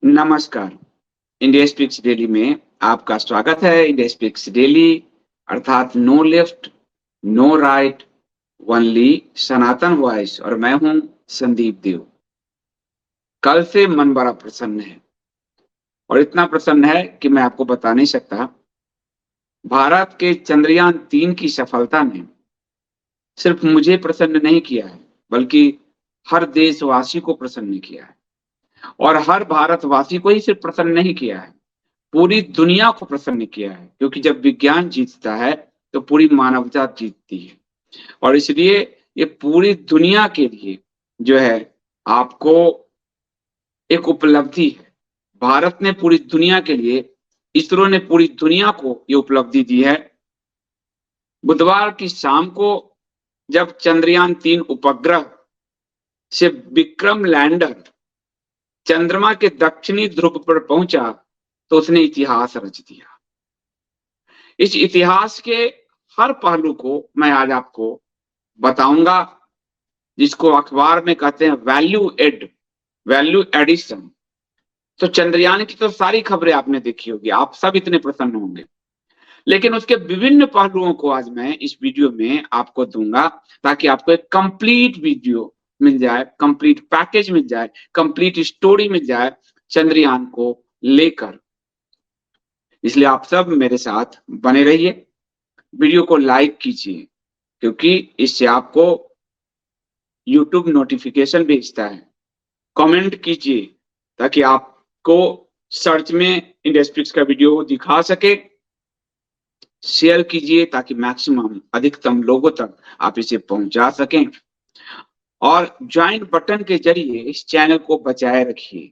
नमस्कार। India speaks daily में आपका स्वागत है। इंडिया स्पीक्स डेली अर्थात no left no right, only Sanatan voice, और मैं हूं संदीप देव। कल से मन बड़ा प्रसन्न है और इतना प्रसन्न है कि मैं आपको बता नहीं सकता। भारत के चंद्रयान 3 की सफलता ने सिर्फ मुझे प्रसन्न नहीं किया है, बल्कि हर देशवासी को प्रसन्न किया है। और हर भारतवासी को ही सिर्फ प्रसन्न नहीं किया है, पूरी दुनिया को प्रसन्न किया है। क्योंकि जब विज्ञान जीतता है तो पूरी मानवता जीतती है। और इसलिए ये पूरी दुनिया के लिए जो है आपको एक उपलब्धि है। भारत ने पूरी दुनिया के लिए, इसरो ने पूरी दुनिया को ये उपलब्धि दी है। बुधवार की शाम को जब चंद्रयान 3 उपग्रह से विक्रम लैंडर चंद्रमा के दक्षिणी ध्रुव पर पहुंचा तो उसने इतिहास रच दिया। इस इतिहास के हर पहलू को मैं आज आपको बताऊंगा, जिसको अखबार में कहते हैं वैल्यू एडिशन। तो चंद्रयान की तो सारी खबरें आपने देखी होगी, आप सब इतने प्रसन्न होंगे, लेकिन उसके विभिन्न पहलुओं को आज मैं इस वीडियो में आपको दूंगा, ताकि आपको एक कंप्लीट वीडियो मिल जाए, कंप्लीट पैकेज मिल जाए, कंप्लीट स्टोरी मिल जाए चंद्रयान को लेकर। इसलिए आप सब मेरे साथ बने रहिए, वीडियो को लाइक कीजिए, क्योंकि इससे आपको YouTube नोटिफिकेशन भेजता है। कमेंट कीजिए ताकि आपको सर्च में इंडिया स्पीक्स का वीडियो दिखा सके। शेयर कीजिए ताकि मैक्सिमम अधिकतम लोगों तक आप इसे पहुंचा सकें। और ज्वाइन बटन के जरिए इस चैनल को बचाए रखिए।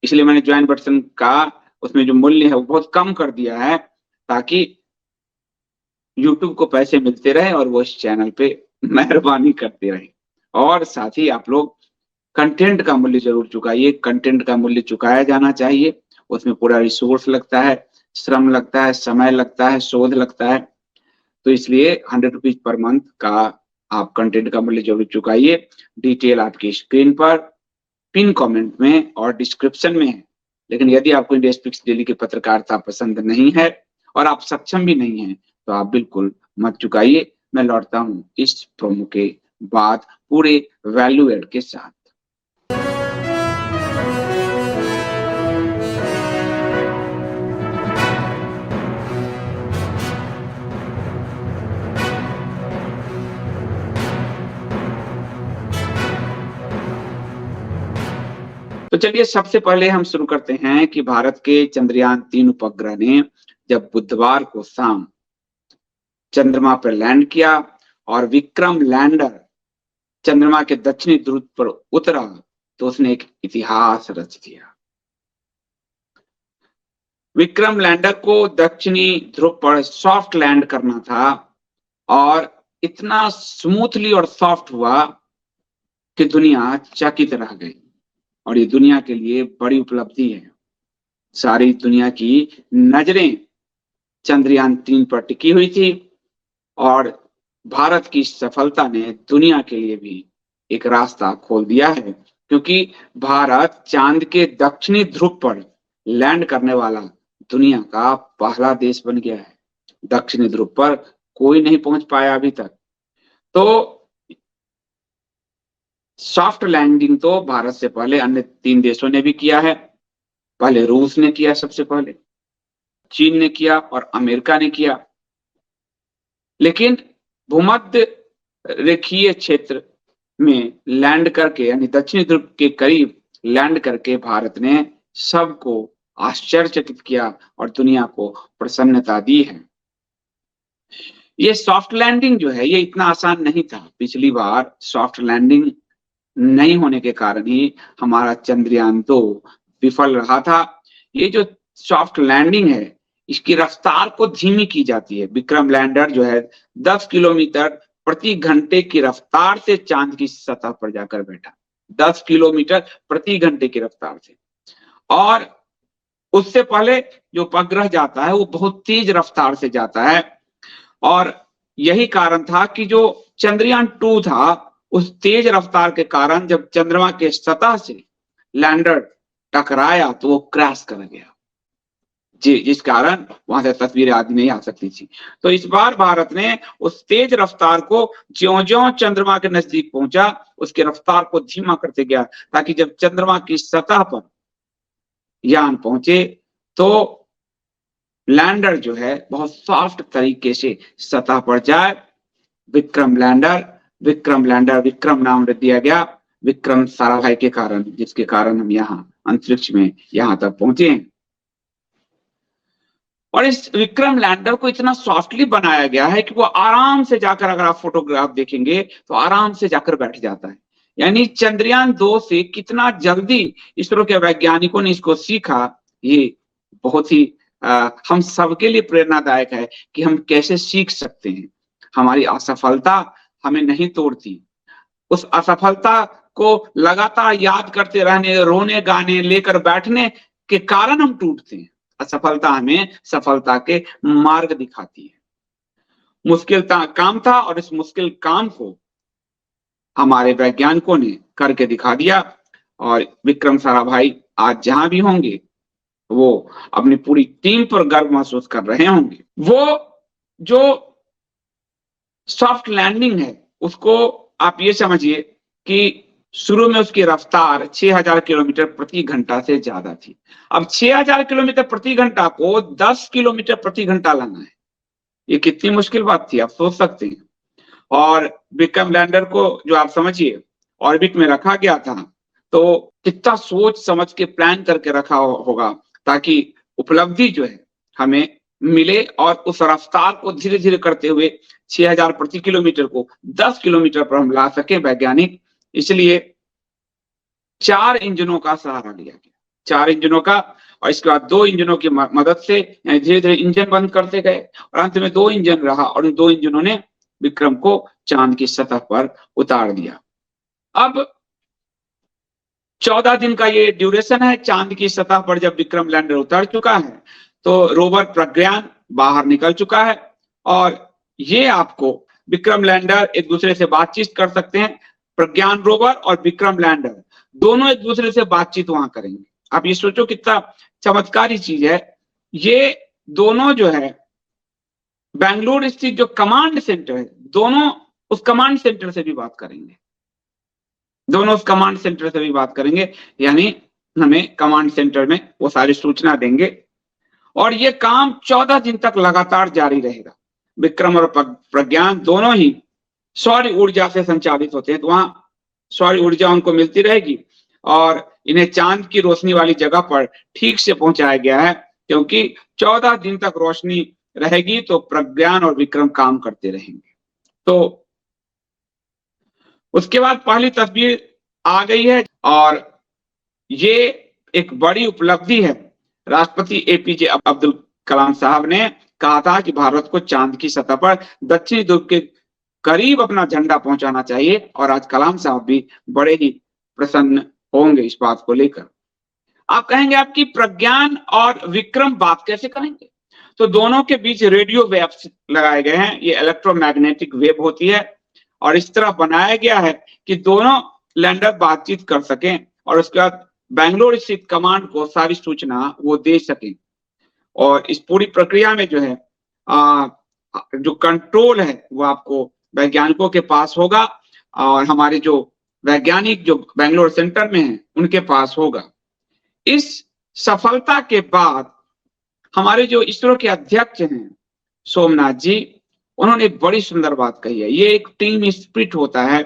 इसलिए मैंने ज्वाइन बटन का उसमें जो मूल्य है वो बहुत कम कर दिया है, ताकि YouTube को पैसे मिलते रहे और वो इस चैनल पे मेहरबानी करते रहे। और साथ ही आप लोग कंटेंट का मूल्य जरूर चुकाइए। कंटेंट का मूल्य चुकाया जाना चाहिए। उसमें पूरा रिसोर्स लगता है, श्रम लगता है, समय लगता है, शोध लगता है। तो इसलिए 100 रुपीज पर मंथ का आप कंटेंट का मूल्य जरूर चुकाइए। डिटेल आपकी स्क्रीन पर, पिन कमेंट में और डिस्क्रिप्शन में है। लेकिन यदि आपको इंडिया स्पीक्स डेली की पत्रकारिता पसंद नहीं है और आप सक्षम भी नहीं है, तो आप बिल्कुल मत चुकाइए। मैं लौटता हूं इस प्रोमो के बाद पूरे वैल्यू एड के साथ। तो चलिए सबसे पहले हम शुरू करते हैं कि भारत के चंद्रयान 3 उपग्रह ने जब बुधवार को शाम चंद्रमा पर लैंड किया और विक्रम लैंडर चंद्रमा के दक्षिणी ध्रुव पर उतरा, तो उसने एक इतिहास रच दिया। विक्रम लैंडर को दक्षिणी ध्रुव पर सॉफ्ट लैंड करना था और इतना स्मूथली और सॉफ्ट हुआ कि दुनिया चकित रह गई। और ये दुनिया के लिए बड़ी उपलब्धि है। सारी दुनिया की नजरें चंद्रयान 3 पर टिकी हुई थी और भारत की सफलता ने दुनिया के लिए भी एक रास्ता खोल दिया है, क्योंकि भारत चांद के दक्षिणी ध्रुव पर लैंड करने वाला दुनिया का पहला देश बन गया है। दक्षिणी ध्रुव पर कोई नहीं पहुंच पाया अभी तक। तो सॉफ्ट लैंडिंग तो भारत से पहले अन्य 3 देशों ने भी किया है। पहले रूस ने किया, सबसे पहले चीन ने किया और अमेरिका ने किया। लेकिन भूमध्य रेखीय क्षेत्र में लैंड करके, यानी दक्षिणी ध्रुव के करीब लैंड करके भारत ने सबको आश्चर्यचकित किया और दुनिया को प्रसन्नता दी है। ये सॉफ्ट लैंडिंग जो है ये इतना आसान नहीं था। पिछली बार सॉफ्ट लैंडिंग नहीं होने के कारण ही हमारा चंद्रयान 2 विफल रहा था। ये जो सॉफ्ट लैंडिंग है, इसकी रफ्तार को धीमी की जाती है। विक्रम लैंडर जो है 10 किलोमीटर प्रति घंटे की रफ्तार से चांद की सतह पर जाकर बैठा। 10 किलोमीटर प्रति घंटे की रफ्तार से। और उससे पहले जो उपग्रह जाता है वो बहुत तेज रफ्तार से जाता है। और यही कारण था कि जो चंद्रयान 2 था, उस तेज रफ्तार के कारण जब चंद्रमा के सतह से लैंडर टकराया तो वो क्रैश कर गया, जिस कारण वहां से तस्वीरें आदि नहीं आ सकती थी। तो इस बार भारत ने उस तेज रफ्तार को ज्यो-ज्यो चंद्रमा के नजदीक पहुंचा, उसकी रफ्तार को धीमा करते गया, ताकि जब चंद्रमा की सतह पर यान पहुंचे तो लैंडर जो है बहुत सॉफ्ट तरीके से सतह पर जाए। विक्रम लैंडर, विक्रम नाम दिया गया विक्रम साराभाई के कारण, जिसके कारण हम यहाँ अंतरिक्ष में यहाँ तक पहुंचे हैं। और इस विक्रम लैंडर को इतना सॉफ्टली बनाया गया है कि वो आराम से जाकर, अगर आप फोटोग्राफ देखेंगे तो आराम से जाकर बैठ जाता है। यानी चंद्रयान 2 से कितना जल्दी इसरो के वैज्ञानिकों ने इसको सीखा, ये बहुत ही हम सबके लिए प्रेरणादायक है कि हम कैसे सीख सकते हैं। हमारी असफलता हमें नहीं तोड़ती, उस असफलता को लगातार याद करते रहने, रोने गाने लेकर बैठने के कारण हम टूटते हैं। असफलता हमें सफलता के मार्ग दिखाती है। मुश्किल काम था और इस मुश्किल काम को हमारे वैज्ञानिकों ने करके दिखा दिया, और विक्रम साराभाई आज जहां भी होंगे वो अपनी पूरी टीम पर गर्व महसूस कर रहे होंगे। वो जो सॉफ्ट लैंडिंग है उसको आप ये समझिए कि शुरू में उसकी रफ्तार 6000 किलोमीटर प्रति घंटा से ज्यादा थी। अब 6000 किलोमीटर प्रति घंटा को 10 किलोमीटर प्रति घंटा लाना है, ये कितनी मुश्किल बात थी, आप सोच सकते हैं। और विक्रम लैंडर को जो आप समझिए ऑर्बिट में रखा गया था, तो कितना सोच समझ के प्लान करके रखा होगा ताकि उपलब्धि जो है हमें मिले, और उस रफ्तार को धीरे धीरे करते हुए 6000 प्रति किलोमीटर को 10 किलोमीटर पर हम ला सके वैज्ञानिक। इसलिए 4 इंजनों का सहारा लिया गया, 4 इंजनों का, और इसके बाद 2 इंजनों की मदद से धीरे धीरे इंजन बंद करते गए, और अंत में 2 इंजन रहा, और उन 2 इंजनों ने विक्रम को चांद की सतह पर उतार दिया। अब 14 दिन का ये ड्यूरेशन है चांद की सतह पर। जब विक्रम लैंडर उतर चुका है तो रोवर प्रज्ञान बाहर निकल चुका है, और ये आपको विक्रम लैंडर एक दूसरे से बातचीत कर सकते हैं। प्रज्ञान रोवर और विक्रम लैंडर दोनों एक दूसरे से बातचीत वहां करेंगे। आप ये सोचो कितना चमत्कारी चीज है। ये दोनों जो है बेंगलुरु स्थित जो कमांड सेंटर है, दोनों उस कमांड सेंटर से भी बात करेंगे, दोनों उस कमांड सेंटर से भी बात करेंगे, यानी हमें कमांड सेंटर में वो सारी सूचना देंगे। और ये काम 14 दिन तक लगातार जारी रहेगा। विक्रम और प्रज्ञान दोनों ही सौर ऊर्जा से संचालित होते हैं, तो वहां सौर ऊर्जा उनको मिलती रहेगी, और इन्हें चांद की रोशनी वाली जगह पर ठीक से पहुंचाया गया है, क्योंकि 14 दिन तक रोशनी रहेगी तो प्रज्ञान और विक्रम काम करते रहेंगे। तो उसके बाद पहली तस्वीर आ गई है, और ये एक बड़ी उपलब्धि है। राष्ट्रपति एपीजे अब्दुल कलाम साहब ने कहा था कि भारत को चांद की सतह पर दक्षिणी ध्रुव के करीब अपना झंडा पहुंचाना चाहिए, और आज कलाम साहब भी बड़े ही प्रसन्न होंगे इस बात को लेकर। आप कहेंगे आपकी प्रज्ञान और विक्रम बात कैसे करेंगे? तो दोनों के बीच रेडियो वेव्स लगाए गए हैं, ये इलेक्ट्रोमैग्नेटिक वेव होती है, और इस तरह बनाया गया है कि दोनों लैंडर बातचीत कर सकें, और उसके बाद बेंगलुरु स्थित कमांड को सारी सूचना वो दे सकें। और इस पूरी प्रक्रिया में जो है जो कंट्रोल है वो आपको वैज्ञानिकों के पास होगा, और हमारे जो वैज्ञानिक जो बेंगलुरु सेंटर में हैं उनके पास होगा। इस सफलता के बाद हमारे जो इसरो के अध्यक्ष हैं सोमनाथ जी, उन्होंने एक बड़ी सुंदर बात कही है। ये एक टीम स्पिरिट होता है,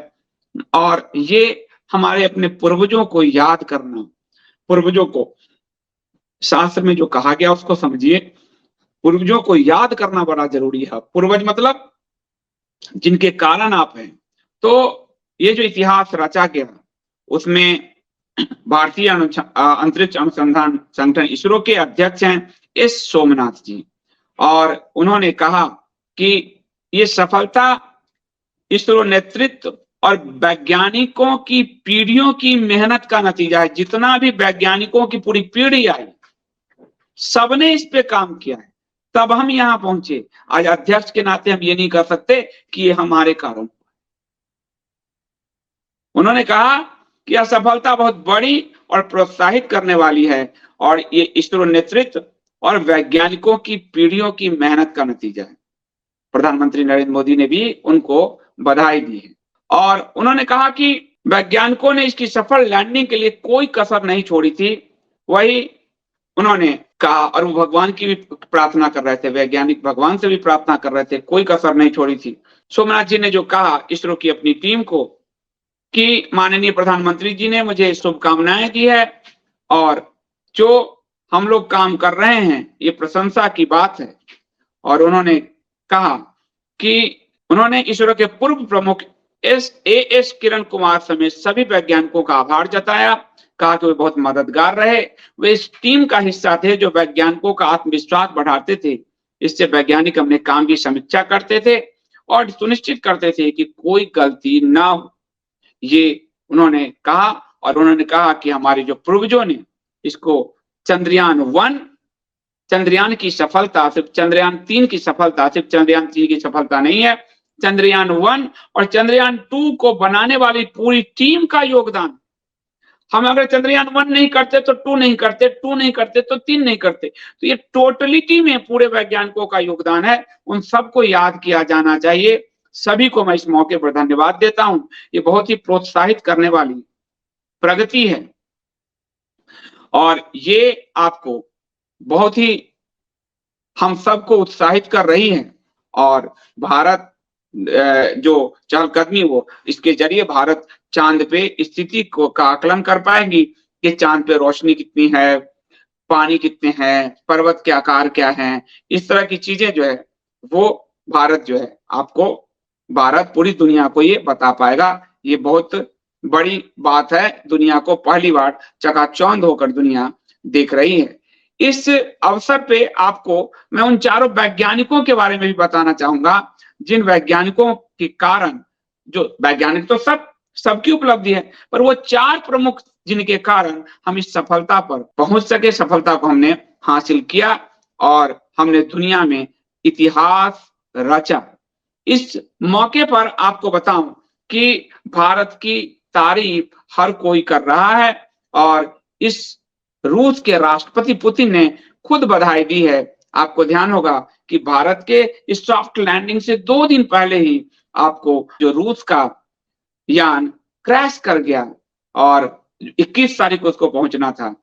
और ये हमारे अपने पूर्वजों को याद करना, पूर्वजों को शास्त्र में जो कहा गया उसको समझिए, पूर्वजों को याद करना बड़ा जरूरी है। पूर्वज मतलब जिनके कारण आप हैं। तो ये जो इतिहास रचा गया उसमें भारतीय अंतरिक्ष अनुसंधान संगठन इसरो के अध्यक्ष हैं एस सोमनाथ जी, और उन्होंने कहा कि ये सफलता इसरो नेतृत्व और वैज्ञानिकों की पीढ़ियों की मेहनत का नतीजा है। जितना भी वैज्ञानिकों की पूरी पीढ़ी आई, सबने इस पे काम किया है, तब हम यहां पहुंचे। आज अध्यक्ष के नाते हम ये नहीं कर सकते कि ये हमारे कारण। उन्होंने कहा कि यह सफलता बहुत बड़ी और प्रोत्साहित करने वाली है, और ये इसरो नेतृत्व और वैज्ञानिकों की पीढ़ियों की मेहनत का नतीजा है। प्रधानमंत्री नरेंद्र मोदी ने भी उनको बधाई दी है और उन्होंने कहा कि वैज्ञानिकों ने इसकी सफल लैंडिंग के लिए कोई कसर नहीं छोड़ी थी। वही उन्होंने कहा, और वो भगवान की भी प्रार्थना कर रहे थे, वैज्ञानिक भगवान से भी प्रार्थना कर रहे थे, कोई कसर नहीं छोड़ी थी। सोमनाथ जी ने जो कहा इसरो की अपनी टीम को कि माननीय प्रधानमंत्री जी ने मुझे शुभकामनाएं दी है और जो हम लोग काम कर रहे हैं ये प्रशंसा की बात है। और उन्होंने कहा कि उन्होंने इसरो के पूर्व प्रमुख एस किरण कुमार समेत सभी वैज्ञानिकों का आभार जताया, कहा कि वे बहुत मददगार रहे, वे इस टीम का हिस्सा थे जो वैज्ञानिकों का आत्मविश्वास बढ़ाते थे। इससे वैज्ञानिक अपने काम की समीक्षा करते थे और सुनिश्चित करते थे कि कोई गलती ना हो, ये उन्होंने कहा। और उन्होंने कहा कि हमारे जो पूर्वजों ने इसको चंद्रयान की सफलता, सिर्फ चंद्रयान 3 की सफलता, सिर्फ चंद्रयान 3 की सफलता नहीं है, चंद्रयान 1 और चंद्रयान 2 को बनाने वाली पूरी टीम का योगदान। हम अगर चंद्रयान 1 नहीं करते तो 2 नहीं करते, 2 नहीं करते तो 3 नहीं करते। तो ये टोटलिटी में पूरे वैज्ञानिकों का योगदान है, उन सबको याद किया जाना चाहिए। सभी को मैं इस मौके पर धन्यवाद देता हूं। ये बहुत ही प्रोत्साहित करने वाली प्रगति है और ये आपको बहुत ही हम सबको उत्साहित कर रही है। और भारत जो चहलकदमी वो इसके जरिए भारत चांद पे स्थिति को का आकलन कर पाएंगी कि चांद पे रोशनी कितनी है, पानी कितने हैं, पर्वत के आकार क्या हैं, इस तरह की चीजें जो है वो भारत जो है आपको भारत पूरी दुनिया को ये बता पाएगा। ये बहुत बड़ी बात है, दुनिया को पहली बार चकाचौंध होकर दुनिया देख रही है। इस अवसर पे आपको मैं उन चारों वैज्ञानिकों के बारे में भी बताना चाहूंगा जिन वैज्ञानिकों के कारण, जो वैज्ञानिक तो सबकी उपलब्धि है, पर वो 4 प्रमुख जिनके कारण हम इस सफलता पर पहुंच सके, सफलता को हमने हासिल किया और हमने दुनिया में इतिहास रचा। इस मौके पर आपको बताऊं कि भारत की तारीफ हर कोई कर रहा है और इस रूस के राष्ट्रपति पुतिन ने खुद बधाई दी है। आपको ध्यान होगा कि भारत के इस सॉफ्ट लैंडिंग से 2 दिन पहले ही आपको जो रूस का यान क्रैश कर गया और 21 तारीख को उसको पहुंचना था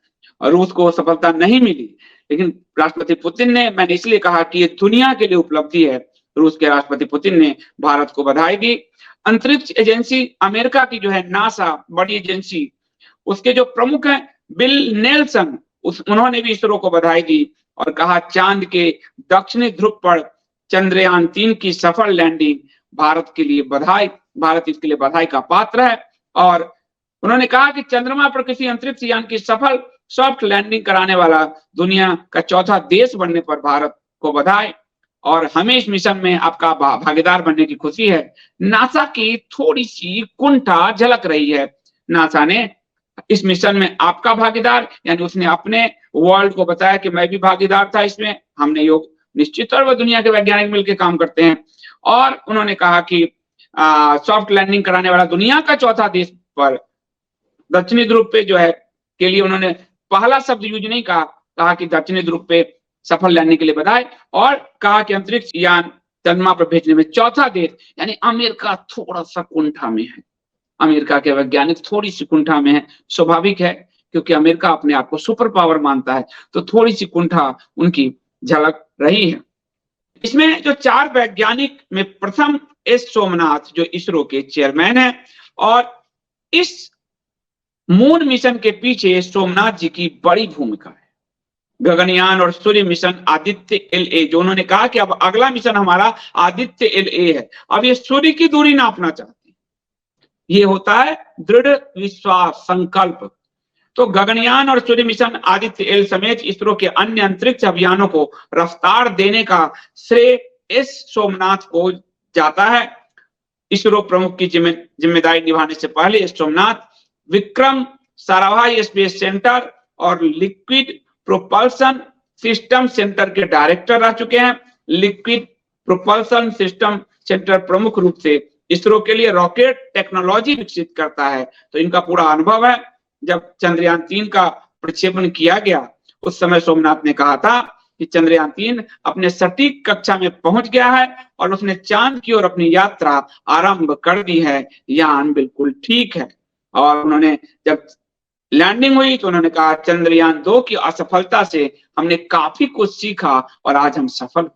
और रूस को सफलता नहीं मिली, लेकिन राष्ट्रपति पुतिन ने, मैंने इसलिए कहा कि ये दुनिया के लिए उपलब्धि है, रूस के राष्ट्रपति पुतिन ने भारत को बधाई दी। अंतरिक्ष एजेंसी अमेरिका की जो है नासा, बड़ी एजेंसी, उसके जो प्रमुख हैं बिल नेल्सन, उन्होंने भी इसरो को बधाई दी और कहा चांद के दक्षिणी ध्रुव पर चंद्रयान 3 की सफल लैंडिंग भारत के लिए बधाई, भारत इसके लिए बधाई का पात्र है। और उन्होंने कहा कि चंद्रमा पर किसी अंतरिक्ष यान की सफल सॉफ्ट लैंडिंग कराने वाला दुनिया का चौथा देश बनने पर भारत को बधाई और हमें इस मिशन में आपका भागीदार बनने की खुशी है। नासा की थोड़ी सी कुंठा झलक रही है। नासा ने इस मिशन में आपका भागीदार, यानी उसने अपने वर्ल्ड को बताया कि मैं भी भागीदार था इसमें, हमने योग निश्चित तौर पर दुनिया के वैज्ञानिक मिलकर काम करते हैं। और उन्होंने कहा कि सॉफ्ट लैंडिंग कराने वाला दुनिया का चौथा देश पर दक्षिणी ध्रुव पे जो है के लिए उन्होंने पहला शब्द यूज नहीं कहा कि दक्षिणी ध्रुव पे सफल लैंडिंग के लिए बधाई, और कहा कि अंतरिक्ष यान चंद्रमा पर भेजने में चौथा देश, यानी अमेरिका थोड़ा सा कुंठा में है। अमेरिका के वैज्ञानिक थोड़ी सी कुंठा में है, स्वाभाविक है क्योंकि अमेरिका अपने आप को सुपर पावर मानता है, तो थोड़ी सी कुंठा उनकी झलक रही है। इसमें जो 4 वैज्ञानिक में प्रथम एस सोमनाथ जो इसरो के चेयरमैन हैं, और इस मून मिशन के पीछे सोमनाथ जी की बड़ी भूमिका है। गगनयान और सूर्य मिशन आदित्य LA, जो उन्होंने कहा कि अब अगला मिशन हमारा आदित्य LA है, अब ये सूर्य की दूरी नापना चाहते हैं, ये होता है दृढ़ विश्वास, संकल्प। तो गगनयान और सूर्य मिशन आदित्य L समेत इसरो के अन्य अंतरिक्ष अभियानों को रफ्तार देने का श्रेय एस सोमनाथ को जाता है। इसरो प्रमुख की जिम्मेदारी निभाने से पहले S Somnath Vikram Sarabhai space centre और लिक्विड प्रोपल्सन सिस्टम सेंटर के डायरेक्टर रह चुके हैं। लिक्विड प्रोपल्सन सिस्टम सेंटर प्रमुख रूप से इसरो के लिए रॉकेट टेक्नोलॉजी विकसित करता है, तो इनका पूरा अनुभव है। जब चंद्रयान 3 का प्रक्षेपण किया गया, उस समय सोमनाथ ने कहा था कि चंद्रयान 3 अपने सटीक कक्षा में पहुंच गया है और उसने चांद की ओर अपनी यात्रा आरंभ कर दी है। यान बिल्कुल ठीक है। और उन्होंने जब लैंडिंग हुई तो उन्होंने कहा, चंद्रयान 2 की असफलता से हमने काफी कुछ सीखा और आज हम सफल।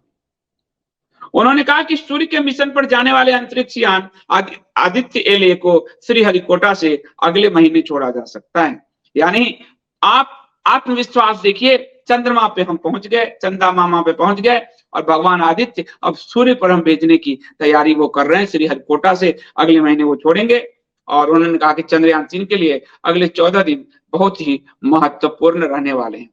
उन्होंने कहा कि सूर्य के मिशन पर जाने वाले अंतरिक्ष यान आदित्य एल को श्रीहरिकोटा से अगले महीने छोड़ा जा सकता है। यानी आप आत्मविश्वास देखिए, चंद्रमा पे हम पहुंच गए, चंदा मामा पे पहुंच गए और भगवान आदित्य अब सूर्य पर हम भेजने की तैयारी वो कर रहे हैं। श्रीहरिकोटा से अगले महीने वो छोड़ेंगे। और उन्होंने कहा कि चंद्रयान 3 के लिए अगले 14 दिन बहुत ही महत्वपूर्ण रहने वाले हैं।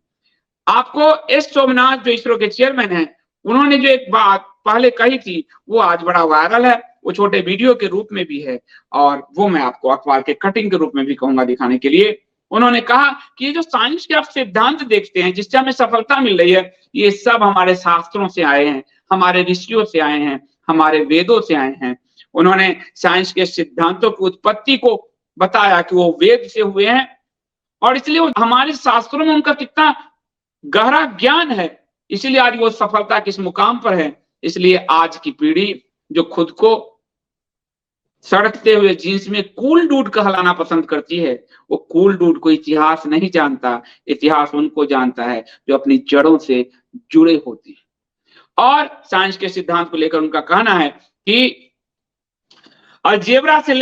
आपको एस सोमनाथ जो इसरो के चेयरमैन हैं, उन्होंने जो एक बात पहले कही थी वो आज बड़ा वायरल है। वो छोटे वीडियो के रूप में भी है और वो मैं आपको अखबार के कटिंग के रूप में भी कहूंगा दिखाने के लिए। उन्होंने कहा कि ये जो साइंस के आप सिद्धांत देखते हैं जिससे हमें सफलता मिल रही है, ये सब हमारे शास्त्रों से आए हैं, हमारे ऋषियों से आए हैं, हमारे वेदों से आए हैं। उन्होंने साइंस के सिद्धांतों की उत्पत्ति को बताया कि वो वेद से हुए हैं और इसलिए हमारे शास्त्रों में उनका कितना गहरा ज्ञान है, इसलिए आज वो सफलता किस मुकाम पर है। इसलिए आज की पीढ़ी जो खुद को सड़कते हुए जींस में कूल डूड कहलाना पसंद करती है, वो कूल डूड को इतिहास नहीं जानता। इतिहास उनको जानता है जो अपनी जड़ों से जुड़े होते हैं। और साइंस के सिद्धांत को लेकर उनका कहना है कि अलजेब्रा से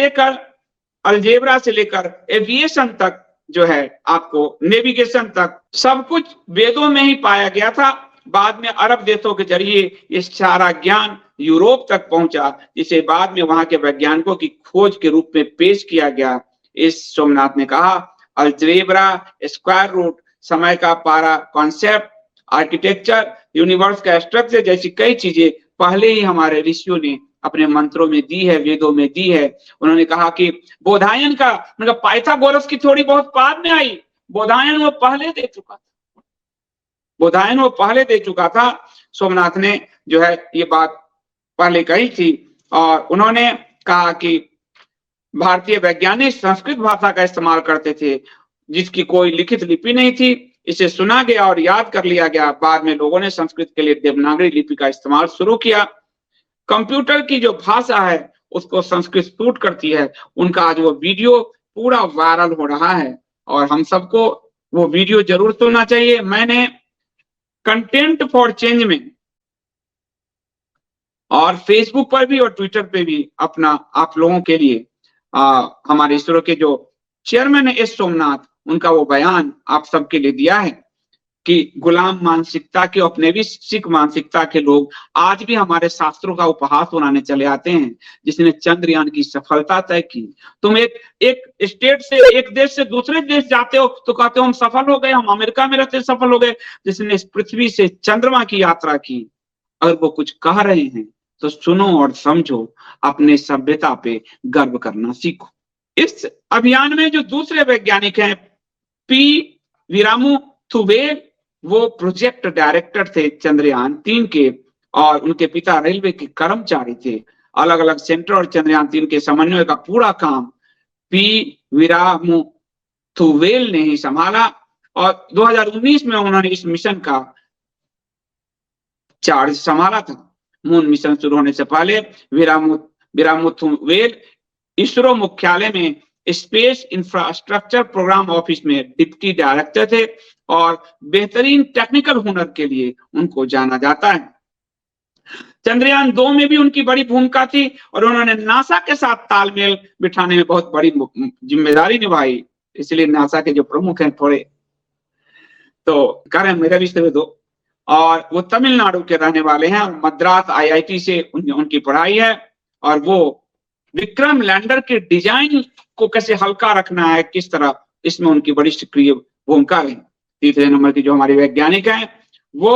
लेकर एविएशन तक जो है, आपको नेविगेशन तक सब कुछ वेदों में ही पाया गया था। बाद में अरब देशों के जरिए ये सारा ज्ञान यूरोप तक पहुंचा, जिसे बाद में वहां के वैज्ञानिकों की खोज के रूप में पेश किया गया। इस सोमनाथ ने कहा, अलजेब्रा, स्क्वायर रूट, समय का पारा कॉन्सेप्ट, आर्किटेक्चर, यूनिवर्स का स्ट्रक्चर जैसी कई चीजें पहले ही हमारे ऋषियों ने अपने मंत्रों में दी है, वेदों में दी है। उन्होंने कहा कि बोधायन का मतलब पाइथागोरस की थोड़ी बहुत बाद में आई, बोधायन वो पहले दे चुका था। सोमनाथ ने जो है ये बात पहले कही थी। और उन्होंने कहा कि भारतीय वैज्ञानिक संस्कृत भाषा का इस्तेमाल करते थे, जिसकी कोई लिखित लिपि नहीं थी। इसे सुना गया और याद कर लिया गया। बाद में लोगों ने संस्कृत के लिए देवनागरी लिपि का इस्तेमाल शुरू किया। कंप्यूटर की जो भाषा है उसको संस्कृत सूट करती है। उनका आज वो वीडियो पूरा वायरल हो रहा है और हम सबको वो वीडियो जरूर सुनना चाहिए। मैंने कंटेंट फॉर चेंज में और फेसबुक पर भी और ट्विटर पे भी अपना आप लोगों के लिए हमारे इसरो के जो चेयरमैन है एस सोमनाथ, उनका वो बयान आप सबके लिए दिया है कि गुलाम मानसिकता के, औपनिवेशिक मानसिकता के लोग आज भी हमारे शास्त्रों का उपहास बनाने चले आते हैं। जिसने चंद्रयान की सफलता तय की, तुम एक स्टेट से, एक देश से दूसरे देश जाते हो तो कहते हो हम सफल हो गए, हम अमेरिका में रहते सफल हो गए। जिसने इस पृथ्वी से चंद्रमा की यात्रा की, अगर वो कुछ कह रहे हैं तो सुनो और समझो, अपने सभ्यता पे गर्व करना सीखो। इस अभियान में जो दूसरे वैज्ञानिक हैं, पी वीरामुथुवेल, वो प्रोजेक्ट डायरेक्टर थे चंद्रयान 3 के और उनके पिता रेलवे के कर्मचारी थे। अलग अलग सेंटर और चंद्रयान 3 के समन्वय का पूरा काम पी वीरामुथुवेल ने ही संभाला और 2019 में उन्होंने इस मिशन का चार्ज संभाला था। मून मिशन शुरू होने से पहले वीरामुथुवेल इसरो मुख्यालय में स्पेस इंफ्रास्ट्रक्चर प्रोग्राम ऑफिस में डिप्टी डायरेक्टर थे और बेहतरीन टेक्निकल हुनर के लिए उनको जाना जाता है। चंद्रयान 2 में भी उनकी बड़ी भूमिका थी और उन्होंने नासा के साथ तालमेल बिठाने में बहुत बड़ी जिम्मेदारी निभाई। इसलिए नासा के जो प्रमुख हैं थोड़े तो कह रहे हैं मेरा भी से दो, और वो तमिलनाडु के रहने वाले हैं और मद्रास आईआईटी से उनकी पढ़ाई है। और वो विक्रम लैंडर के डिजाइन को कैसे हल्का रखना है, किस तरह, इसमें उनकी बड़ी सक्रिय भूमिका है। तीसरे नंबर की जो हमारे वैज्ञानिक हैं वो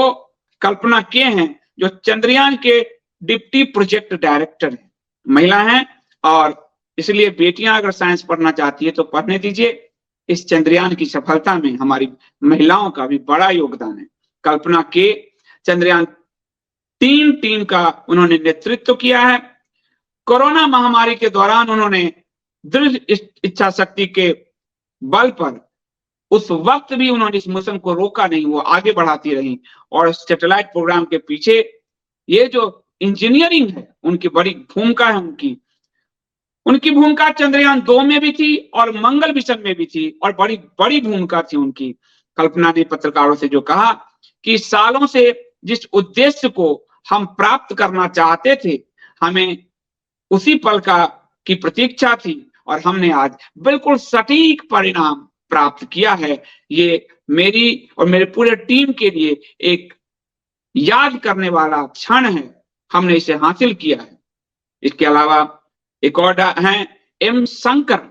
कल्पना के हैं, जो चंद्रयान के डिप्टी प्रोजेक्ट डायरेक्टर हैं, महिला हैं। और इसलिए बेटियां अगर साइंस पढ़ना चाहती है तो पढ़ने दीजिए। इस चंद्रयान की सफलता में हमारी महिलाओं का भी बड़ा योगदान है। कल्पना के चंद्रयान 3 टीम का उन्होंने नेतृत्व किया है। कोरोना महामारी के दौरान उन्होंने दृढ़ इच्छा शक्ति के बल पर उस वक्त भी उन्होंने इस मिशन को रोका नहीं, वो आगे बढ़ाती रही। और सैटेलाइट प्रोग्राम के पीछे ये जो इंजीनियरिंग है, उनकी बड़ी भूमिका है। उनकी भूमिका चंद्रयान 2 में भी थी और मंगल मिशन में भी थी, और बड़ी बड़ी भूमिका थी उनकी। कल्पना ने पत्रकारों से जो कहा कि सालों से जिस उद्देश्य को हम प्राप्त करना चाहते थे, हमें उसी पल की प्रतीक्षा थी, और हमने आज बिल्कुल सटीक परिणाम प्राप्त किया है। ये मेरी और मेरे पूरे टीम के लिए एक याद करने वाला क्षण है, हमने इसे हासिल किया है। इसके अलावा एक और है एम शंकरन।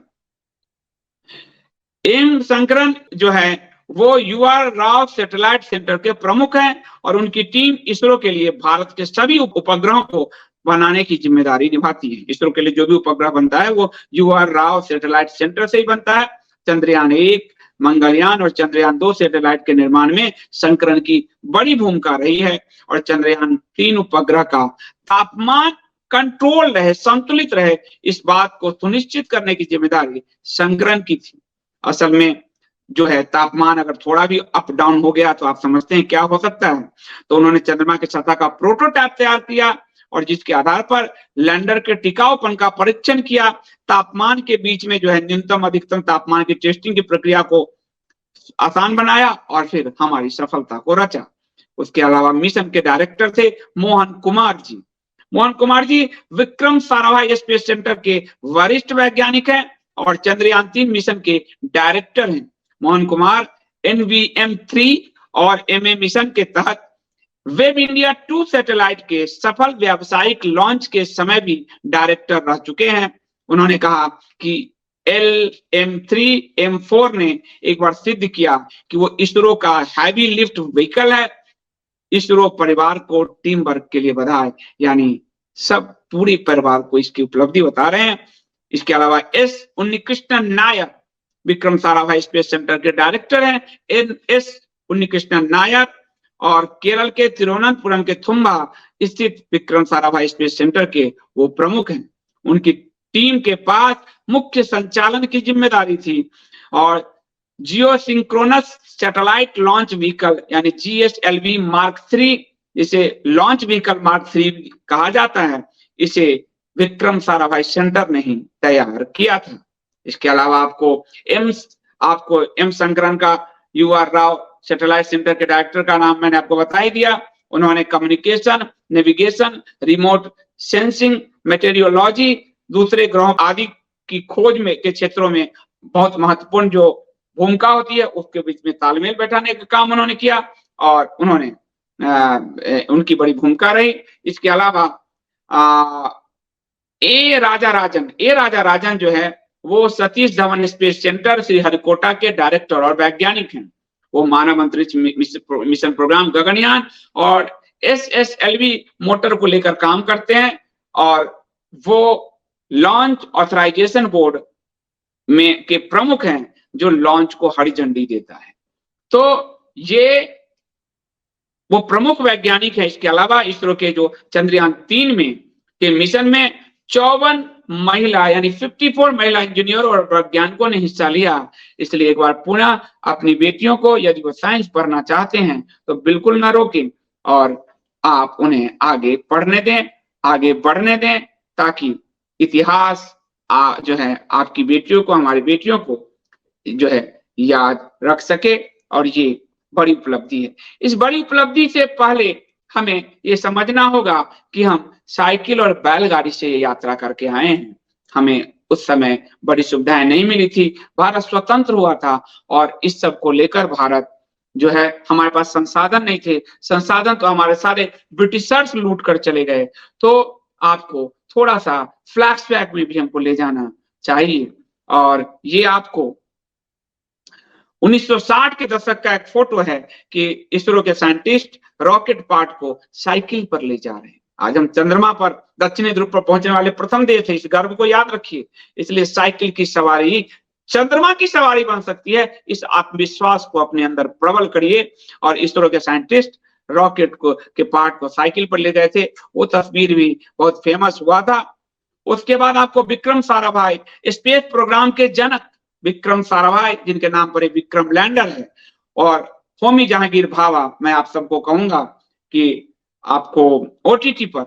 एम शंकरन जो है वो यूआर राव सैटेलाइट सेंटर के प्रमुख हैं, और उनकी टीम इसरो के लिए भारत के सभी उपग्रहों को बनाने की जिम्मेदारी निभाती है। इसरो के लिए जो भी उपग्रह बनता है वो यूआर राव सैटेलाइट सेंटर से ही बनता है। चंद्रयान 1, मंगलयान और चंद्रयान 2 सैटेलाइट के निर्माण में शंकरन की बड़ी भूमिका रही है, और चंद्रयान 3 उपग्रह का तापमान कंट्रोल रहे, संतुलित रहे, इस बात को सुनिश्चित करने की जिम्मेदारी शंकरन की थी। असल में जो है तापमान अगर थोड़ा भी अप डाउन हो गया तो आप समझते हैं क्या हो सकता है। तो उन्होंने चंद्रमा की सतह का प्रोटोटाइप तैयार किया, और जिसके आधार पर लैंडर के टिकाऊपन का परीक्षण किया। तापमान के बीच में जो है न्यूनतम अधिकतम तापमान की टेस्टिंग की प्रक्रिया को आसान बनाया, और फिर हमारी सफलता को रचा। उसके अलावा मिशन के डायरेक्टर थे मोहन कुमार जी। मोहन कुमार जी विक्रम साराभाई स्पेस सेंटर के वरिष्ठ वैज्ञानिक हैं और चंद्रयान 3 मिशन के डायरेक्टर हैं। मोहन कुमार NVM-3 और MA मिशन के तहत वेब इंडिया 2 सैटेलाइट के सफल व्यावसायिक लॉन्च के समय भी डायरेक्टर रह चुके हैं। उन्होंने कहा कि LM-3 M4 ने एक बार सिद्ध किया कि वो इसरो का हैवी लिफ्ट व्हीकल है। इसरो परिवार को टीम वर्क के लिए बधाई, यानी सब पूरी परिवार को इसकी उपलब्धि बता रहे हैं। इसके अलावा S Unnikrishnan Nair Vikram Sarabhai space centre के डायरेक्टर हैं। S उन्नीकृष्णन नायर और केरल के तिरुवनंतपुरम के थुम्बा स्थित विक्रम साराभाई स्पेस सेंटर के वो प्रमुख हैं। उनकी टीम के पास मुख्य संचालन की जिम्मेदारी थी, और जियो सिंक्रोनस सैटेलाइट लॉन्च व्हीकल यानी GSLV मार्क 3, इसे लॉन्च व्हीकल मार्क 3 कहा जाता है, इसे विक्रम साराभाई सेंटर ने ही तैयार किया था। इसके अलावा आपको एम शंकरन का यूआर राव सैटेलाइट सेंटर के डायरेक्टर का नाम मैंने आपको बता ही दिया। उन्होंने communication, navigation, remote sensing, meteorology, दूसरे ग्रहों आदि की खोज में के क्षेत्रों में बहुत महत्वपूर्ण जो भूमिका होती है उसके बीच में तालमेल बैठाने का काम उन्होंने किया, और उन्होंने उनकी बड़ी भूमिका रही। इसके अलावा ए राजा राजन जो है वो सतीश धवन स्पेस सेंटर श्रीहरिकोटा के डायरेक्टर और वैज्ञानिक हैं। वो मानव अंतरिक्ष मिशन प्रोग्राम गगनयान और SSLV मोटर को लेकर काम करते हैं, और वो लॉन्च ऑथराइजेशन बोर्ड में के प्रमुख हैं जो लॉन्च को हरी झंडी देता है। तो ये वो प्रमुख वैज्ञानिक है। इसके अलावा इसरो के जो चंद्रयान 3 में के मिशन में 54 महिला यानी 54 महिला इंजीनियर और वैज्ञानिकों ने हिस्सा लिया। इसलिए एक बार पुनः अपनी बेटियों को यदि वो साइंस पढ़ना चाहते हैं तो बिल्कुल ना रोकें, और आप उन्हें आगे पढ़ने दें, आगे बढ़ने दें, ताकि इतिहास जो है आपकी बेटियों को, हमारी बेटियों को जो है याद रख सके। और ये बड़ी उपलब्धि है। इस बड़ी उपलब्धि से पहले हमें ये समझना होगा कि हम साइकिल और बैलगाड़ी से यात्रा करके आए हैं। हमें उस समय बड़ी सुविधाएं नहीं मिली थी, भारत स्वतंत्र हुआ था, और इस सब को लेकर भारत जो है हमारे पास संसाधन नहीं थे। संसाधन तो हमारे सारे ब्रिटिशर्स लूट कर चले गए। तो आपको थोड़ा सा फ्लैशबैक में भी हमको ले जाना चाहिए, और ये आपको 1960 के दशक का एक फोटो है कि इसरो के साइंटिस्ट रॉकेट पार्ट को साइकिल पर ले जा रहे हैं। आज हम चंद्रमा पर दक्षिणी ध्रुव पर पहुंचने वाले प्रथम देश है, इस गर्व को याद रखिए। इसलिए साइकिल की सवारी चंद्रमा की सवारी बन सकती है, इस आत्मविश्वास को अपने अंदर प्रबल करिए। और इसरो के साइंटिस्ट रॉकेट के पार्ट को साइकिल पर ले गए थे, वो तस्वीर भी बहुत फेमस हुआ था। उसके बाद आपको विक्रम साराभाई स्पेस प्रोग्राम के जनक विक्रम साराभाई जिनके नाम पर एक विक्रम लैंडर है, और होमी जहांगीर भाभा, मैं आप सबको कहूंगा कि आपको ओटीटी पर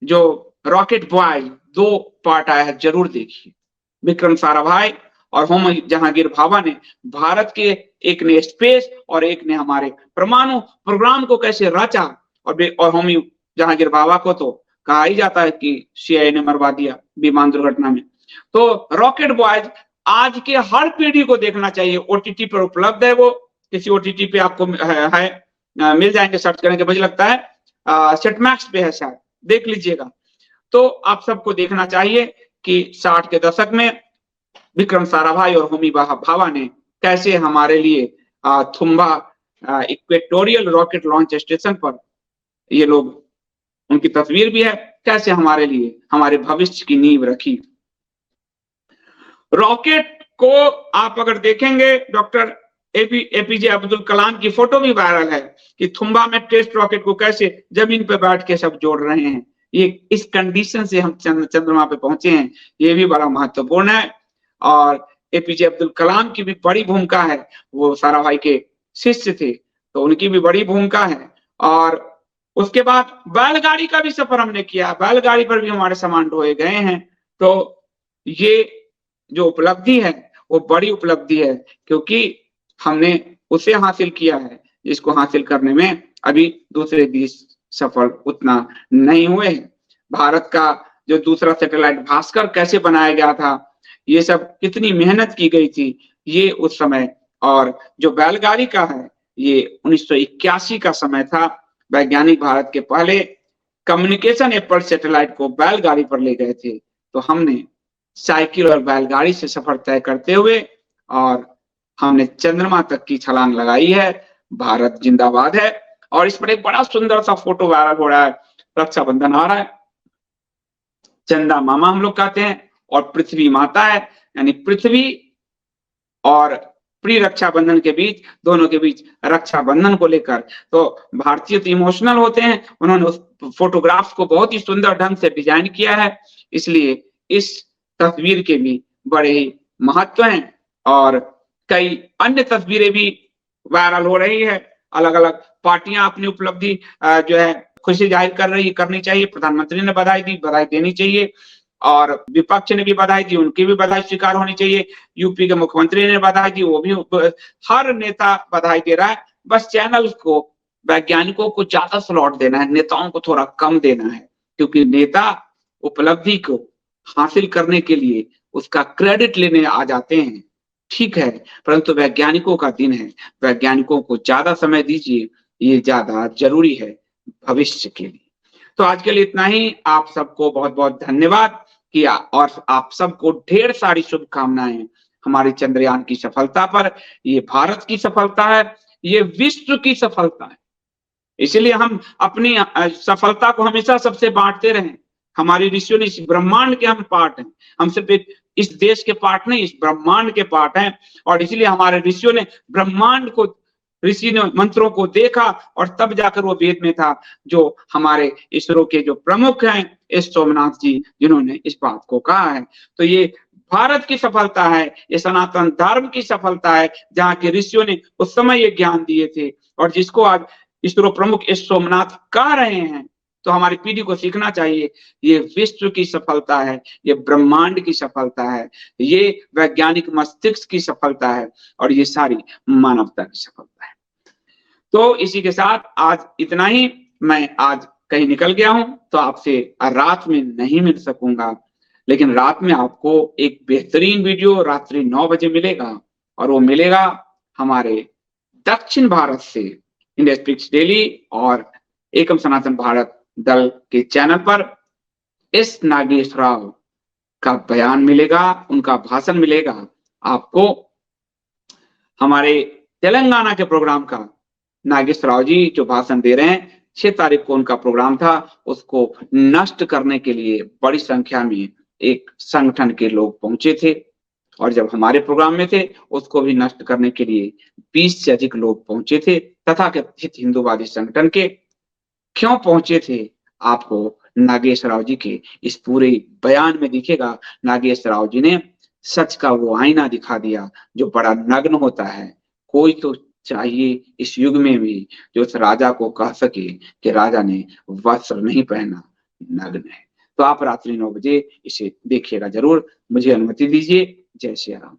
जो रॉकेट बॉय 2 पार्ट आया है जरूर देखिए। विक्रम साराभाई और होमी जहांगीर भाभा ने भारत के एक ने स्पेस और एक ने हमारे परमाणु प्रोग्राम को कैसे रचा, और होमी जहांगीर भाभा को तो कहा ही जाता है कि सीआईए ने मरवा दिया विमान दुर्घटना में। तो रॉकेट बॉयज आज के हर पीढ़ी को देखना चाहिए। ओटीटी पर उपलब्ध है, वो किसी ओटीटी पे आपको मिल जाएंगे, सर्च करेंगे, मुझे लगता है सेटमैक्स पे है शायद, देख लीजिएगा। तो आप सबको देखना चाहिए कि 60 के दशक में विक्रम साराभाई और होमी भाभा ने कैसे हमारे लिए Thumba equatorial rocket launch station पर, ये लोग, उनकी तस्वीर भी है, कैसे हमारे लिए हमारे भविष्य की नींव रखी। रॉकेट को आप अगर देखेंगे, डॉक्टर एपीजे अब्दुल कलाम की फोटो भी वायरल है कि थुम्बा में टेस्ट रॉकेट को कैसे जमीन पे बैठ के सब जोड़ रहे हैं। ये इस कंडीशन से हम चंद्रमा पे पहुंचे हैं, ये भी बड़ा महत्वपूर्ण है। और एपीजे अब्दुल कलाम की भी बड़ी भूमिका है, वो साराभाई के शिष्य थे तो उनकी भी बड़ी भूमिका है। और उसके बाद बैलगाड़ी का भी सफर हमने किया, बैलगाड़ी पर भी हमारे सामान ढोए गए हैं। तो ये जो उपलब्धि है वो बड़ी उपलब्धि है, क्योंकि हमने उसे हासिल किया है जिसको हासिल करने में अभी दूसरे देश सफल उतना नहीं हुए हैं। भारत का जो दूसरा सैटेलाइट भास्कर कैसे बनाया गया था, ये सब कितनी मेहनत की गई थी ये उस समय। और जो बैलगाड़ी का है, ये 1981 का समय था। वैज्ञानिक भारत के पहले कम्युनिकेशन एप्पल सैटेलाइट को बैलगाड़ी पर ले गए थे। तो हमने साइकिल और बैलगाड़ी से सफर तय करते हुए और हमने चंद्रमा तक की छलांग लगाई है। भारत जिंदाबाद है। और इस पर एक बड़ा सुंदर सा फोटो वायरल हो रहा है, रक्षाबंधन आ रहा है, चंदा मामा हम लोग कहते हैं और पृथ्वी माता है, यानी पृथ्वी और प्री रक्षाबंधन के बीच, दोनों के बीच रक्षाबंधन को लेकर तो भारतीय तो इमोशनल होते हैं, उन्होंने उस फोटोग्राफ को बहुत ही सुंदर ढंग से डिजाइन किया है, इसलिए इस तस्वीर के भी बड़े ही महत्व हैं। और कई अन्य तस्वीरें भी वायरल हो रही है, अलग अलग पार्टियां अपनी उपलब्धि जो है खुशी जाहिर करनी चाहिए। प्रधानमंत्री ने बधाई दी, बधाई देनी चाहिए, और विपक्ष ने भी बधाई दी, उनकी भी बधाई स्वीकार होनी चाहिए। यूपी के मुख्यमंत्री ने बधाई दी, वो भी, हर नेता बधाई दे रहा है। बस चैनल को, वैज्ञानिकों को ज्यादा स्लॉट देना है, नेताओं को थोड़ा कम देना है, क्योंकि नेता उपलब्धि को हासिल करने के लिए उसका क्रेडिट लेने आ जाते हैं, ठीक है, परंतु वैज्ञानिकों का दिन है, वैज्ञानिकों को ज्यादा समय दीजिए, ये ज्यादा जरूरी है भविष्य के लिए। तो आज के लिए इतना ही। आप सबको बहुत बहुत धन्यवाद किया और आप सबको ढेर सारी शुभकामनाएं हमारी चंद्रयान की सफलता पर। ये भारत की सफलता है, ये विश्व की सफलता है, इसलिए हम अपनी सफलता को हमेशा सबसे बांटते रहें। हमारी ऋषियों ने, इस ब्रह्मांड के हम पार्ट हैं, हम सिर्फ इस देश के पार्ट नहीं, इस ब्रह्मांड के पार्ट हैं। और इसलिए हमारे ऋषियों ने ब्रह्मांड को, ऋषि ने मंत्रों को देखा और तब जाकर वो वेद में था। जो हमारे इसरो के जो प्रमुख हैं एस सोमनाथ जी, जिन्होंने इस बात को कहा है। तो ये भारत की सफलता है, ये सनातन धर्म की सफलता है, जहाँ के ऋषियों ने उस समय ये ज्ञान दिए थे और जिसको आज इसरो प्रमुख एस सोमनाथ कह रहे हैं। तो हमारी पीढ़ी को सीखना चाहिए, ये विश्व की सफलता है, ये ब्रह्मांड की सफलता है, ये वैज्ञानिक मस्तिष्क की सफलता है और ये सारी मानवता की सफलता है। तो इसी के साथ आज इतना ही। मैं आज कहीं निकल गया हूं तो आपसे रात में नहीं मिल सकूंगा, लेकिन रात में आपको एक बेहतरीन वीडियो रात्रि 9 बजे मिलेगा, और वो मिलेगा हमारे दक्षिण भारत से इंडिया स्पीक्स डेली और एकम सनातन भारत दल के चैनल पर एस नागेश्वर का बयान मिलेगा, उनका भाषण मिलेगा आपको। हमारे तेलंगाना के प्रोग्राम का नागेश्वर जी जो भाषण दे रहे हैं, 6 तारीख को उनका प्रोग्राम था, उसको नष्ट करने के लिए बड़ी संख्या में एक संगठन के लोग पहुंचे थे, और जब हमारे प्रोग्राम में थे उसको भी नष्ट करने के लिए 20 से अधिक लोग पहुंचे थे। तथाकथित हिंदूवादी संगठन के क्यों पहुंचे थे, आपको नागेश्वर राव जी के इस पूरे बयान में दिखेगा। नागेश्वर राव जी ने सच का वो आईना दिखा दिया जो बड़ा नग्न होता है। कोई तो चाहिए इस युग में भी जो उस राजा को कह सके कि राजा ने वस्त्र नहीं पहना, नग्न है। तो आप रात्रि 9 बजे इसे देखिएगा ज़रूर। मुझे अनुमति दीजिए। जय सिया राम।